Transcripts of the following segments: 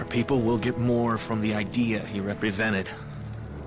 Our people will get more from the idea he represented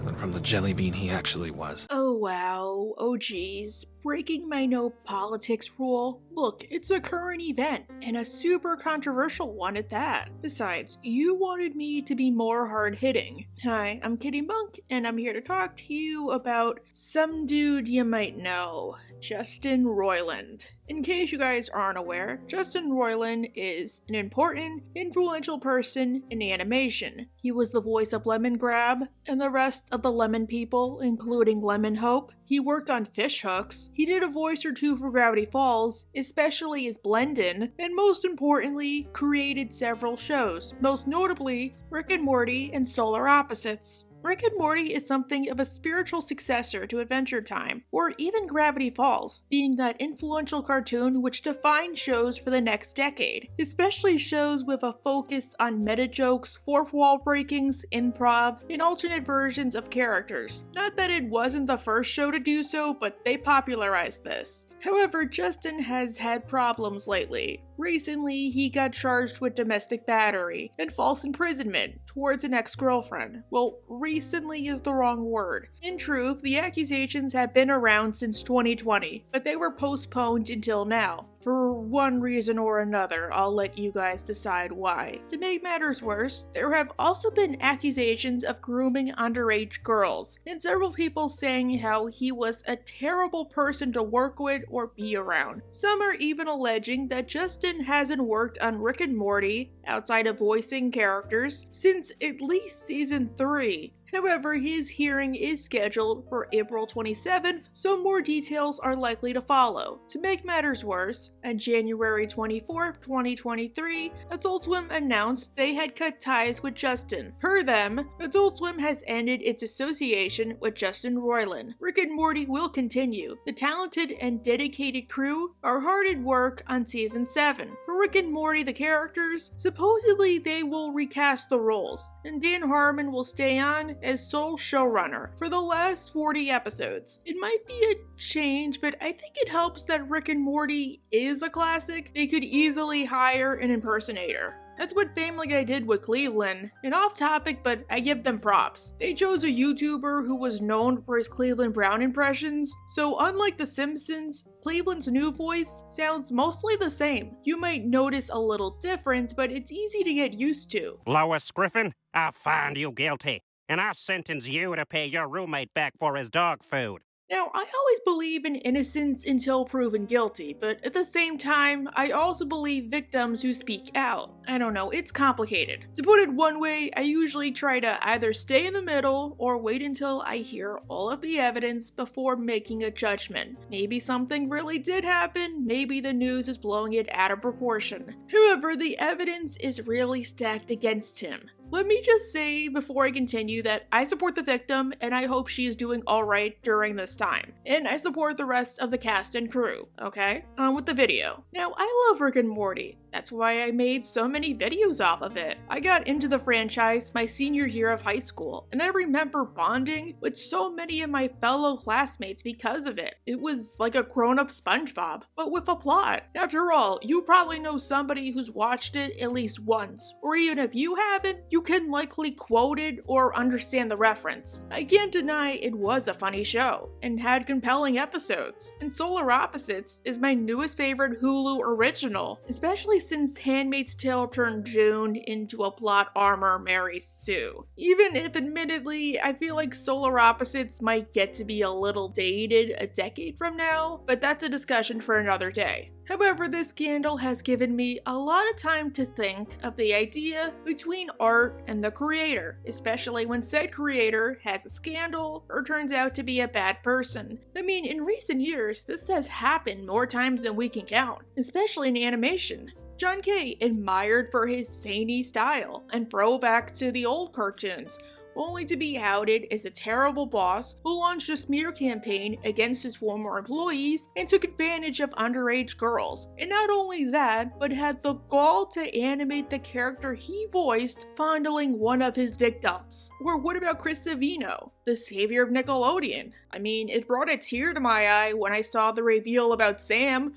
than from the jelly bean he actually was. Oh wow, oh geez. Breaking my no politics rule? Look, it's a current event, and a super controversial one at that. Besides, you wanted me to be more hard-hitting. Hi, I'm Kitty Monk, and I'm here to talk to you about some dude you might know, Justin Roiland. In case you guys aren't aware, Justin Roiland is an important, influential person in animation. He was the voice of Lemon Grab and the rest of the Lemon people, including Lemon Hope. He worked on Fish Hooks. He did a voice or two for Gravity Falls, especially as Blendin, and most importantly, created several shows, most notably Rick and Morty and Solar Opposites. Rick and Morty is something of a spiritual successor to Adventure Time, or even Gravity Falls, being that influential cartoon which defined shows for the next decade, especially shows with a focus on meta jokes, fourth wall breakings, improv, and alternate versions of characters. Not that it wasn't the first show to do so, but they popularized this. However, Justin has had problems lately. Recently, he got charged with domestic battery and false imprisonment towards an ex-girlfriend. Well, recently is the wrong word. In truth, the accusations have been around since 2020, but they were postponed until now. For one reason or another, I'll let you guys decide why. To make matters worse, there have also been accusations of grooming underage girls, and several people saying how he was a terrible person to work with or be around. Some are even alleging that Justin hasn't worked on Rick and Morty, outside of voicing characters, since at least season 3. However, his hearing is scheduled for April 27th, so more details are likely to follow. To make matters worse, on January 24th, 2023, Adult Swim announced they had cut ties with Justin. Per them, Adult Swim has ended its association with Justin Roiland. Rick and Morty will continue. The talented and dedicated crew are hard at work on season 7. For Rick and Morty, the characters, supposedly they will recast the roles, and Dan Harmon will stay on as sole showrunner for the last 40 episodes. It might be a change, but I think it helps that Rick and Morty is a classic. They could easily hire an impersonator. That's what Family Guy did with Cleveland. And off topic, but I give them props. They chose a YouTuber who was known for his Cleveland Brown impressions, so unlike The Simpsons, Cleveland's new voice sounds mostly the same. You might notice a little difference, but it's easy to get used to. Lois Griffin, I find you guilty, and I sentence you to pay your roommate back for his dog food. Now, I always believe in innocence until proven guilty, but at the same time, I also believe victims who speak out. I don't know, it's complicated. To put it one way, I usually try to either stay in the middle or wait until I hear all of the evidence before making a judgment. Maybe something really did happen, maybe the news is blowing it out of proportion. However, the evidence is really stacked against him. Let me just say before I continue that I support the victim and I hope she is doing alright during this time. And I support the rest of the cast and crew, okay? On with the video. Now, I love Rick and Morty. That's why I made so many videos off of it. I got into the franchise my senior year of high school, and I remember bonding with so many of my fellow classmates because of it. It was like a grown-up SpongeBob, but with a plot. After all, you probably know somebody who's watched it at least once, or even if you haven't, you can likely quote it or understand the reference. I can't deny it was a funny show, and had compelling episodes. And Solar Opposites is my newest favorite Hulu original, especially since Handmaid's Tale turned June into a plot armor Mary Sue. Even if admittedly, I feel like Solar Opposites might get to be a little dated a decade from now, but that's a discussion for another day. However, this scandal has given me a lot of time to think of the idea between art and the creator, especially when said creator has a scandal or turns out to be a bad person. I mean, in recent years, this has happened more times than we can count, especially in animation. John Kay admired for his zany style and throwback to the old cartoons, only to be outed as a terrible boss who launched a smear campaign against his former employees and took advantage of underage girls. And not only that, but had the gall to animate the character he voiced fondling one of his victims. Or what about Chris Savino, the savior of Nickelodeon? I mean, it brought a tear to my eye when I saw the reveal about Sam.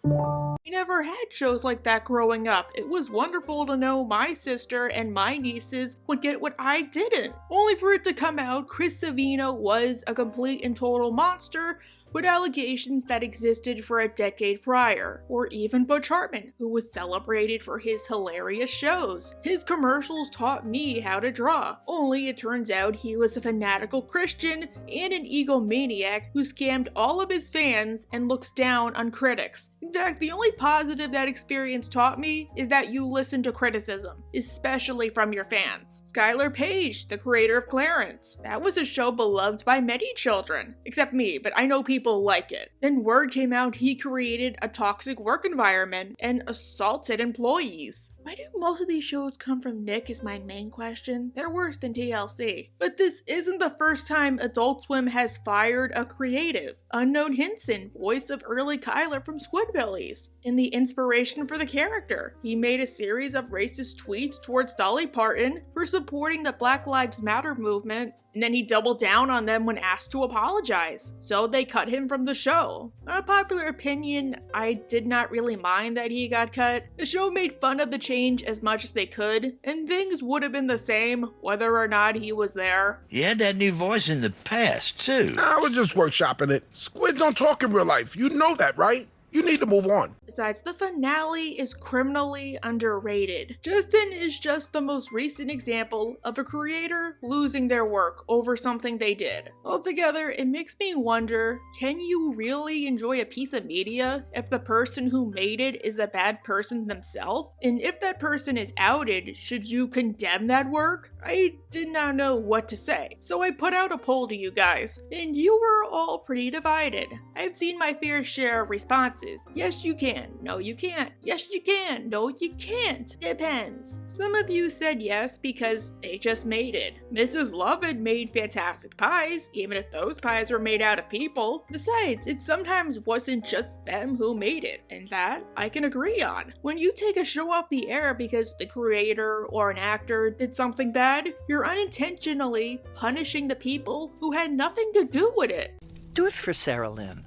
We never had shows like that growing up. It was wonderful to know my sister and my nieces would get what I didn't. Only for it to come out Chris Savino was a complete and total monster, with allegations that existed for a decade prior, or even Butch Hartman, who was celebrated for his hilarious shows. His commercials taught me how to draw, only it turns out he was a fanatical Christian and an egomaniac who scammed all of his fans and looks down on critics. In fact, the only positive that experience taught me is that you listen to criticism, especially from your fans. Skylar Page, the creator of Clarence. That was a show beloved by many children, except me, but I know people like it. Then word came out he created a toxic work environment and assaulted employees. Why do most of these shows come from Nick is my main question. They're worse than TLC. But this isn't the first time Adult Swim has fired a creative. Unknown Hinson, voice of early Kyler from Squidbillies, and the inspiration for the character. He made a series of racist tweets towards Dolly Parton for supporting the Black Lives Matter movement, and then he doubled down on them when asked to apologize. So they cut him from the show. Unpopular opinion, I did not really mind that he got cut. The show made fun of the change as much as they could, and things would have been the same whether or not he was there. He had that new voice in the past, too. I was just workshopping it. Squids don't talk in real life. You know that, right? You need to move on. Besides, the finale is criminally underrated. Justin is just the most recent example of a creator losing their work over something they did. Altogether, it makes me wonder, can you really enjoy a piece of media if the person who made it is a bad person themselves? And if that person is outed, should you condemn that work? I did not know what to say, so I put out a poll to you guys, and you were all pretty divided. I've seen my fair share of responses. Yes, you can. No, you can't. Yes, you can. No, you can't. Depends. Some of you said yes because they just made it. Mrs. Lovett made fantastic pies, even if those pies were made out of people. Besides, it sometimes wasn't just them who made it, and that I can agree on. When you take a show off the air because the creator or an actor did something bad, you're unintentionally punishing the people who had nothing to do with it. Do it for Sarah Lynn.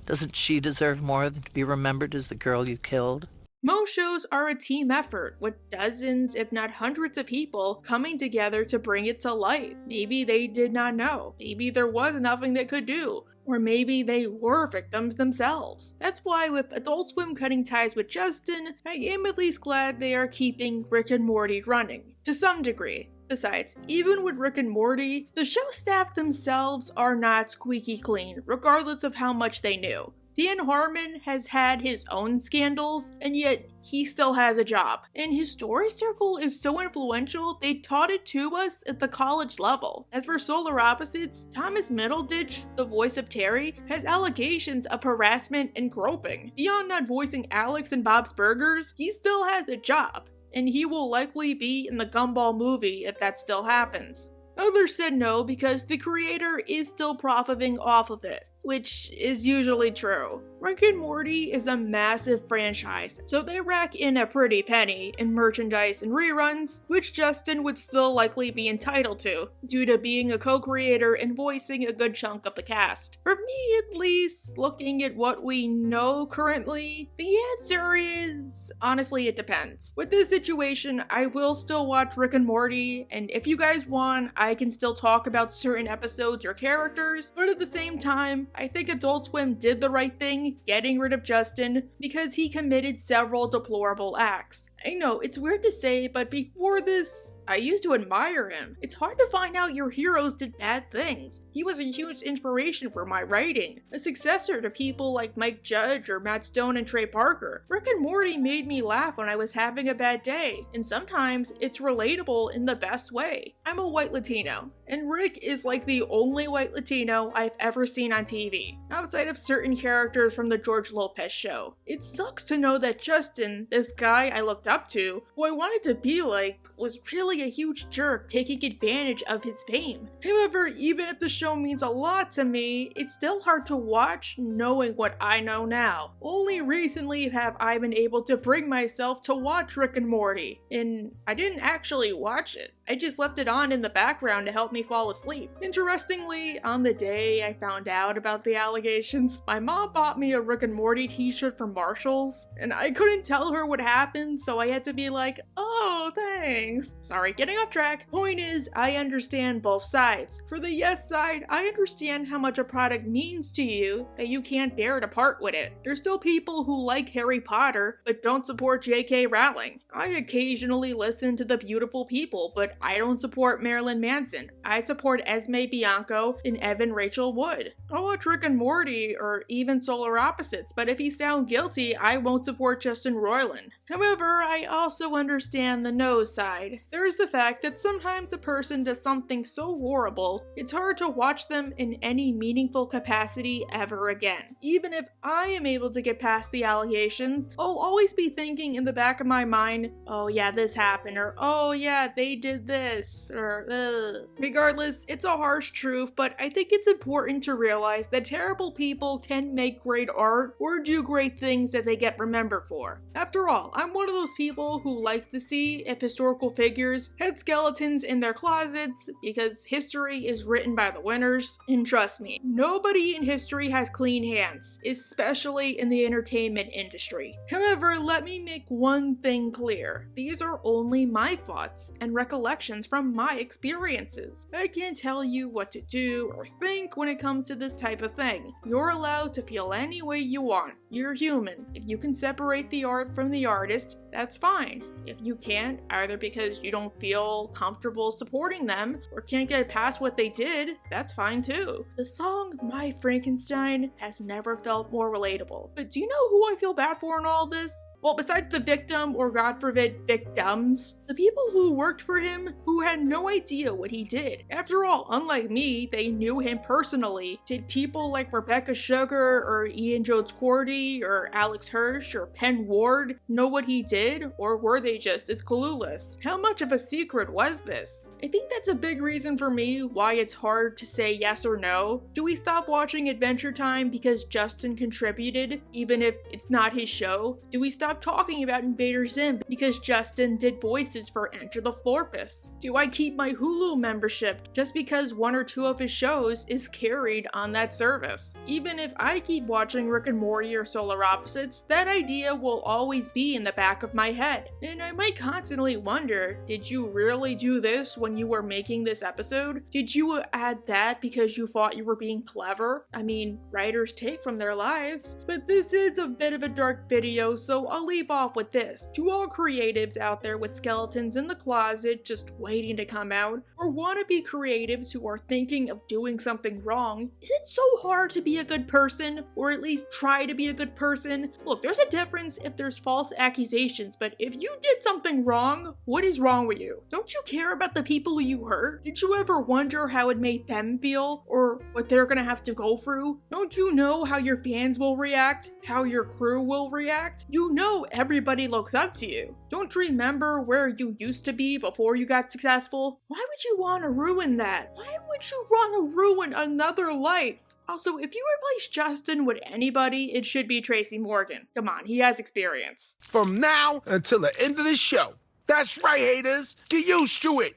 Doesn't she deserve more than to be remembered as the girl you killed? Most shows are a team effort, with dozens, if not hundreds of people coming together to bring it to light. Maybe they did not know. Maybe there was nothing they could do. Or maybe they were victims themselves. That's why with Adult Swim cutting ties with Justin, I am at least glad they are keeping Rick and Morty running, to some degree. Besides, even with Rick and Morty, the show staff themselves are not squeaky clean, regardless of how much they knew. Dan Harmon has had his own scandals, and yet he still has a job. And his story circle is so influential, they taught it to us at the college level. As for Solar Opposites, Thomas Middleditch, the voice of Terry, has allegations of harassment and groping. Beyond not voicing Alex and Bob's Burgers, he still has a job, and he will likely be in the Gumball movie if that still happens. Others said no because the creator is still profiting off of it, which is usually true. Rick and Morty is a massive franchise, so they rack in a pretty penny in merchandise and reruns, which Justin would still likely be entitled to, due to being a co-creator and voicing a good chunk of the cast. For me at least, looking at what we know currently, the answer is, honestly, it depends. With this situation, I will still watch Rick and Morty, and if you guys want, I can still talk about certain episodes or characters, but at the same time, I think Adult Swim did the right thing getting rid of Justin because he committed several deplorable acts. I know, it's weird to say, but before this, I used to admire him. It's hard to find out your heroes did bad things. He was a huge inspiration for my writing, a successor to people like Mike Judge or Matt Stone and Trey Parker. Rick and Morty made me laugh when I was having a bad day, and sometimes it's relatable in the best way. I'm a white Latino, and Rick is like the only white Latino I've ever seen on TV, outside of certain characters from the George Lopez show. It sucks to know that Justin, this guy I looked up to, who I wanted to be like, was really really a huge jerk taking advantage of his fame. However, even if the show means a lot to me, it's still hard to watch knowing what I know now. Only recently have I been able to bring myself to watch Rick and Morty, and I didn't actually watch it. I just left it on in the background to help me fall asleep. Interestingly, on the day I found out about the allegations, my mom bought me a Rick and Morty t-shirt from Marshall's, and I couldn't tell her what happened, so I had to be like, oh, thanks. Sorry, getting off track. Point is, I understand both sides. For the yes side, I understand how much a product means to you that you can't bear to part with it. There's still people who like Harry Potter, but don't support J.K. Rowling. I occasionally listen to the beautiful people, but I don't support Marilyn Manson. I support Esme Bianco and Evan Rachel Wood. I'll watch Rick and Morty or even Solar Opposites, but if he's found guilty, I won't support Justin Roiland. However, I also understand the no side. There's the fact that sometimes a person does something so horrible, it's hard to watch them in any meaningful capacity ever again. Even if I am able to get past the allegations, I'll always be thinking in the back of my mind, oh yeah, this happened, or oh yeah, they did this, or ugh. Regardless, it's a harsh truth, but I think it's important to realize that terrible people can make great art or do great things that they get remembered for. After all, I'm one of those people who likes to see if historical figures had skeletons in their closets because history is written by the winners. And trust me, nobody in history has clean hands, especially in the entertainment industry. However, let me make one thing clear. These are only my thoughts and recollections from my experiences. I can't tell you what to do or think when it comes to this type of thing. You're allowed to feel any way you want. You're human. If you can separate the art from the artist, that's fine. If you can't, either because you don't feel comfortable supporting them or can't get past what they did, that's fine too. The song My Frankenstein has never felt more relatable. But do you know who I feel bad for in all this? Well, besides the victim, or God forbid, victims, the people who worked for him who had no idea what he did. After all, unlike me, they knew him personally. Did people like Rebecca Sugar or Ian Jones-Cordy or Alex Hirsch or Penn Ward know what he did, or were they just as clueless? How much of a secret was this? I think that's a big reason for me why it's hard to say yes or no. Do we stop watching Adventure Time because Justin contributed, even if it's not his show? Do we stop talking about Invader Zim because Justin did voices for Enter the Florpus? Do I keep my Hulu membership just because one or two of his shows is carried on that service? Even if I keep watching Rick and Morty or Solar Opposites, that idea will always be in the back of my head. And I might constantly wonder, did you really do this when you were making this episode? Did you add that because you thought you were being clever? I mean, writers take from their lives. But this is a bit of a dark video, so I'll leave off with this. To all creatives out there with skeletons in the closet just waiting to come out, or wannabe creatives who are thinking of doing something wrong, is it so hard to be a good person, or at least try to be a good person? Look, there's a difference if there's false accusations, but if you did something wrong, what is wrong with you? Don't you care about the people you hurt? Did you ever wonder how it made them feel, or what they're gonna have to go through? Don't you know how your fans will react? How your crew will react? You know everybody looks up to you. Don't you remember where you used to be before you got successful? Why would you want to ruin that? Why would you want to ruin another life? Also, if you replace Justin with anybody, it should be Tracy Morgan. Come on, he has experience. From now until the end of the show. That's right, haters. Get used to it.